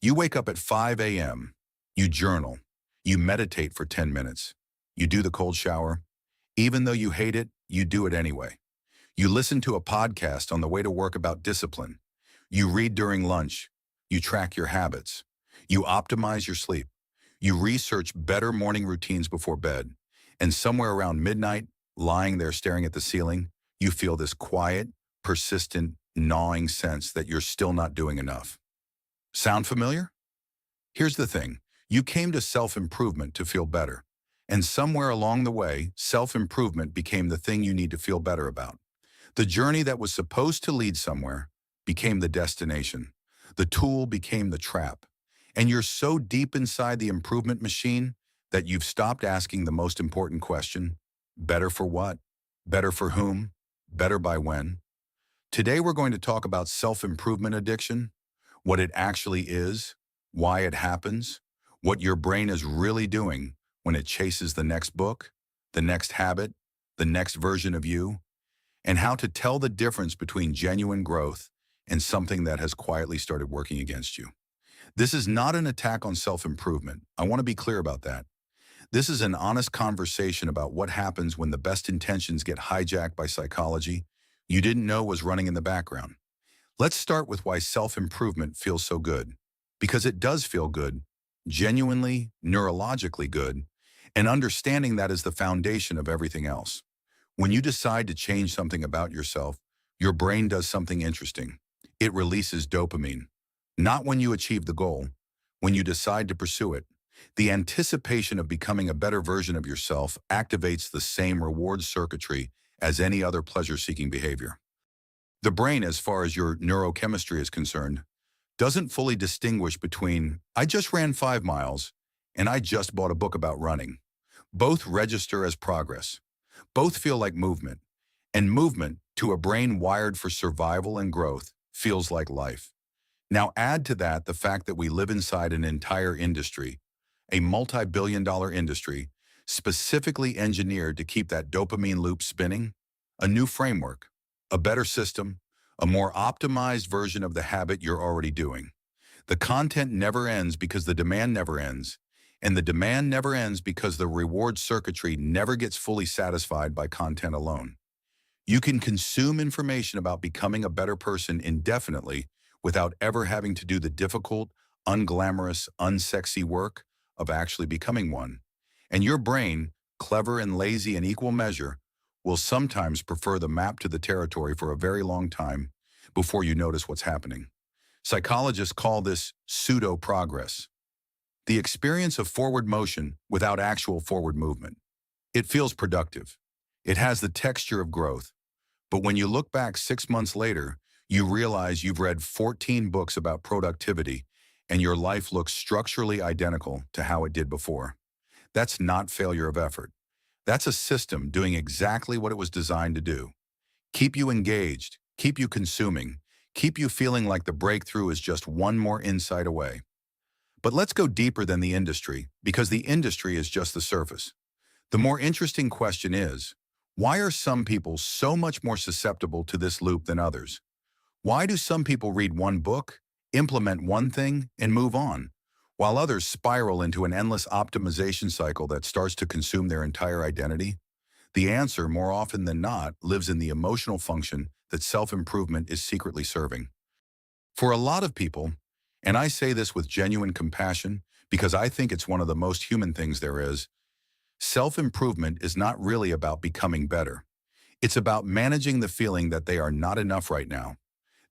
You wake up at 5 a.m., you journal, you meditate for 10 minutes, you do the cold shower. Even though you hate it, you do it anyway. You listen to a podcast on the way to work about discipline. You read during lunch. You track your habits. You optimize your sleep. You research better morning routines before bed. And somewhere around midnight, lying there staring at the ceiling, you feel this quiet, persistent, gnawing sense that you're still not doing enough. Sound familiar? Here's the thing. You came to self-improvement to feel better. And somewhere along the way, self-improvement became the thing you need to feel better about. The journey that was supposed to lead somewhere became the destination. The tool became the trap. And you're so deep inside the improvement machine that you've stopped asking the most important question: better for what? Better for whom? Better by when? Today we're going to talk about self-improvement addiction, what it actually is, why it happens, what your brain is really doing when it chases the next book, the next habit, the next version of you, and how to tell the difference between genuine growth and something that has quietly started working against you. This is not an attack on self-improvement. I want to be clear about that. This is an honest conversation about what happens when the best intentions get hijacked by psychology you didn't know was running in the background. Let's start with why self-improvement feels so good. Because it does feel good, genuinely, neurologically good, and understanding that is the foundation of everything else. When you decide to change something about yourself, your brain does something interesting. It releases dopamine. Not when you achieve the goal, when you decide to pursue it. The anticipation of becoming a better version of yourself activates the same reward circuitry as any other pleasure-seeking behavior. The brain, as far as your neurochemistry is concerned, doesn't fully distinguish between "I just ran 5 miles" and "I just bought a book about running." Both register as progress. Both feel like movement. And movement, to a brain wired for survival and growth, feels like life. Now add to that the fact that we live inside an entire industry, a multi-billion-dollar industry, specifically engineered to keep that dopamine loop spinning, a new framework, a better system, a more optimized version of the habit you're already doing. The content never ends because the demand never ends, and the demand never ends because the reward circuitry never gets fully satisfied by content alone. You can consume information about becoming a better person indefinitely without ever having to do the difficult, unglamorous, unsexy work of actually becoming one. And your brain, clever and lazy in equal measure, will sometimes prefer the map to the territory for a very long time before you notice what's happening. Psychologists call this pseudo-progress, the experience of forward motion without actual forward movement. It feels productive. It has the texture of growth. But when you look back 6 months later, you realize you've read 14 books about productivity and your life looks structurally identical to how it did before. That's not failure of effort. That's a system doing exactly what it was designed to do. Keep you engaged, keep you consuming, keep you feeling like the breakthrough is just one more insight away. But let's go deeper than the industry, because the industry is just the surface. The more interesting question is, why are some people so much more susceptible to this loop than others? Why do some people read one book, implement one thing, and move on, while others spiral into an endless optimization cycle that starts to consume their entire identity? The answer, more often than not, lives in the emotional function that self-improvement is secretly serving. For a lot of people, and I say this with genuine compassion because I think it's one of the most human things there is, self-improvement is not really about becoming better. It's about managing the feeling that they are not enough right now,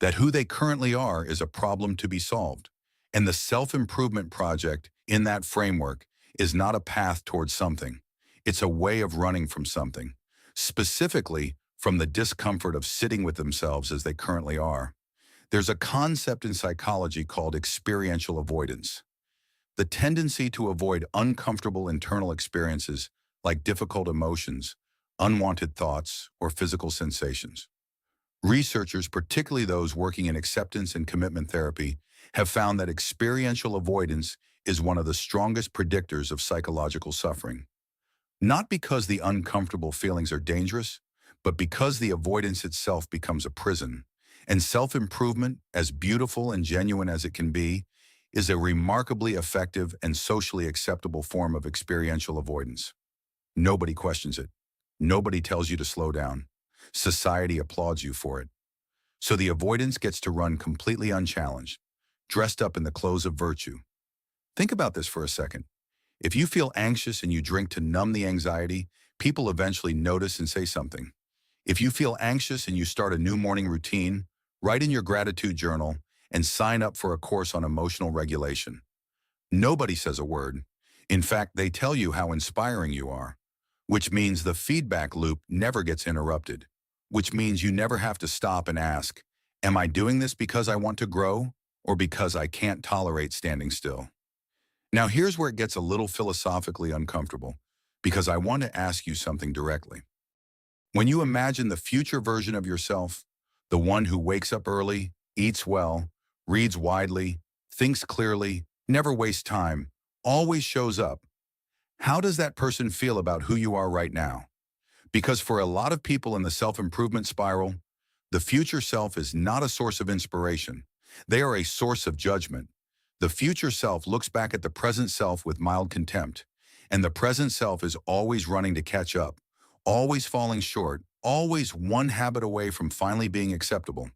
that who they currently are is a problem to be solved. And the self-improvement project in that framework is not a path towards something. It's a way of running from something, specifically from the discomfort of sitting with themselves as they currently are. There's a concept in psychology called experiential avoidance, the tendency to avoid uncomfortable internal experiences like difficult emotions, unwanted thoughts, or physical sensations. Researchers, particularly those working in acceptance and commitment therapy, have found that experiential avoidance is one of the strongest predictors of psychological suffering. Not because the uncomfortable feelings are dangerous, but because the avoidance itself becomes a prison. And self-improvement, as beautiful and genuine as it can be, is a remarkably effective and socially acceptable form of experiential avoidance. Nobody questions it. Nobody tells you to slow down. Society applauds you for it. So the avoidance gets to run completely unchallenged, dressed up in the clothes of virtue. Think about this for a second. If you feel anxious and you drink to numb the anxiety, people eventually notice and say something. If you feel anxious and you start a new morning routine, write in your gratitude journal and sign up for a course on emotional regulation. Nobody says a word. In fact, they tell you how inspiring you are, which means the feedback loop never gets interrupted, which means you never have to stop and ask, am I doing this because I want to grow or because I can't tolerate standing still? Now here's where it gets a little philosophically uncomfortable, because I want to ask you something directly. When you imagine the future version of yourself, the one who wakes up early, eats well, reads widely, thinks clearly, never wastes time, always shows up, how does that person feel about who you are right now? Because for a lot of people in the self-improvement spiral, the future self is not a source of inspiration. They are a source of judgment. The future self looks back at the present self with mild contempt, and the present self is always running to catch up, always falling short, always one habit away from finally being acceptable.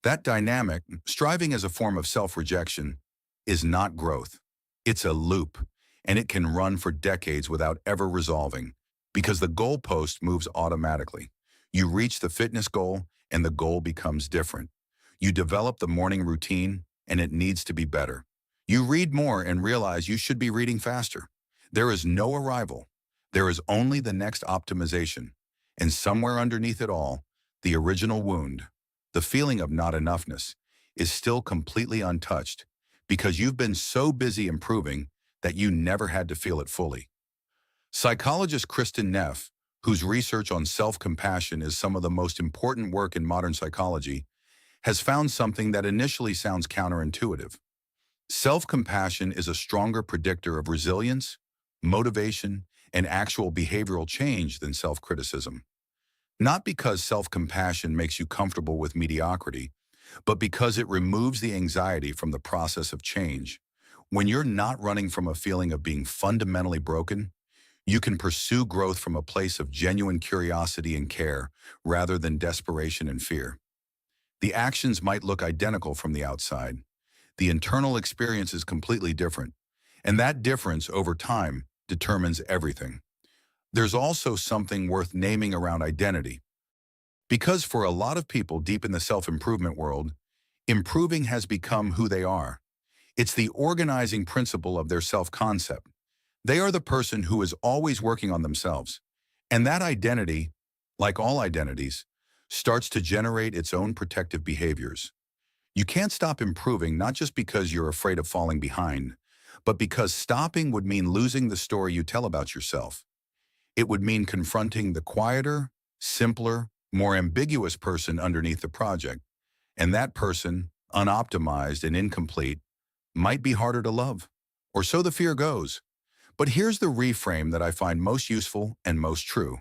That dynamic, striving as a form of self-rejection, is not growth. It's a loop, and it can run for decades without ever resolving, because the goalpost moves automatically. You reach the fitness goal, and the goal becomes different. You develop the morning routine, and it needs to be better. You read more and realize you should be reading faster. There is no arrival. There is only the next optimization. And somewhere underneath it all, the original wound, the feeling of not enoughness, is still completely untouched because you've been so busy improving that you never had to feel it fully. Psychologist Kristin Neff, whose research on self-compassion is some of the most important work in modern psychology, has found something that initially sounds counterintuitive. Self-compassion is a stronger predictor of resilience, motivation, and actual behavioral change than self-criticism. Not because self-compassion makes you comfortable with mediocrity, but because it removes the anxiety from the process of change. When you're not running from a feeling of being fundamentally broken, you can pursue growth from a place of genuine curiosity and care rather than desperation and fear. The actions might look identical from the outside. The internal experience is completely different, and that difference over time determines everything. There's also something worth naming around identity. Because for a lot of people deep in the self-improvement world, improving has become who they are. It's the organizing principle of their self-concept. They are the person who is always working on themselves. And that identity, like all identities, starts to generate its own protective behaviors. You can't stop improving not just because you're afraid of falling behind, but because stopping would mean losing the story you tell about yourself. It would mean confronting the quieter, simpler, more ambiguous person underneath the project. And that person, unoptimized and incomplete, might be harder to love. Or so the fear goes. But here's the reframe that I find most useful and most true.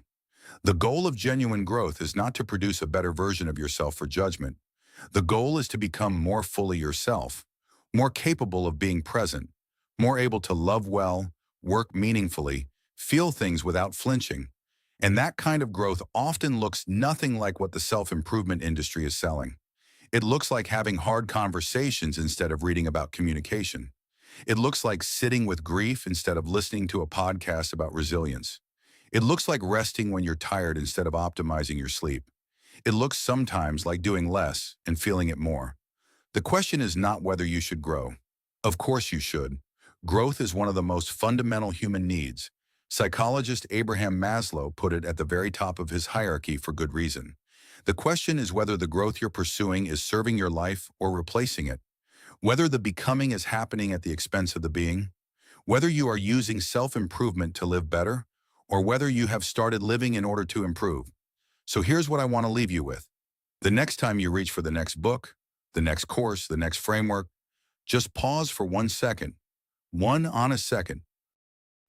The goal of genuine growth is not to produce a better version of yourself for judgment. The goal is to become more fully yourself, more capable of being present, more able to love well, work meaningfully, feel things without flinching. And that kind of growth often looks nothing like what the self-improvement industry is selling. It looks like having hard conversations instead of reading about communication. It looks like sitting with grief instead of listening to a podcast about resilience. It looks like resting when you're tired instead of optimizing your sleep. It looks sometimes like doing less and feeling it more. The question is not whether you should grow. Of course you should. Growth is one of the most fundamental human needs. Psychologist Abraham Maslow put it at the very top of his hierarchy for good reason. The question is whether the growth you're pursuing is serving your life or replacing it. Whether the becoming is happening at the expense of the being. Whether you are using self-improvement to live better, or whether you have started living in order to improve. So here's what I want to leave you with. The next time you reach for the next book, the next course, the next framework, just pause for 1 second, one honest second,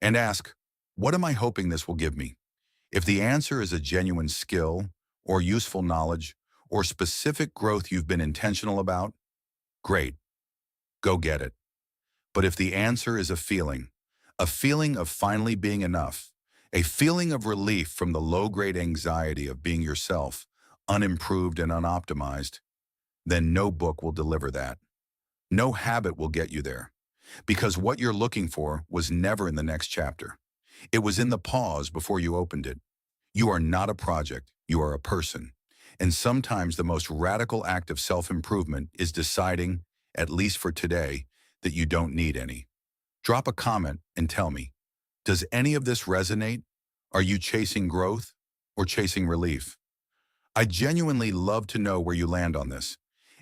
and ask, what am I hoping this will give me? If the answer is a genuine skill, or useful knowledge, or specific growth you've been intentional about, great, go get it. But if the answer is a feeling of finally being enough, a feeling of relief from the low-grade anxiety of being yourself, unimproved and unoptimized, then no book will deliver that. No habit will get you there. Because what you're looking for was never in the next chapter. It was in the pause before you opened it. You are not a project, you are a person. And sometimes the most radical act of self-improvement is deciding, at least for today, that you don't need any. Drop a comment and tell me, does any of this resonate? Are you chasing growth or chasing relief? I genuinely love to know where you land on this.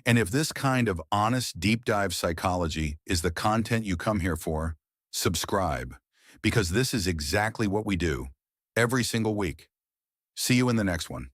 And if this kind of honest, deep dive psychology is the content you come here for, subscribe, because this is exactly what we do every single week. See you in the next one.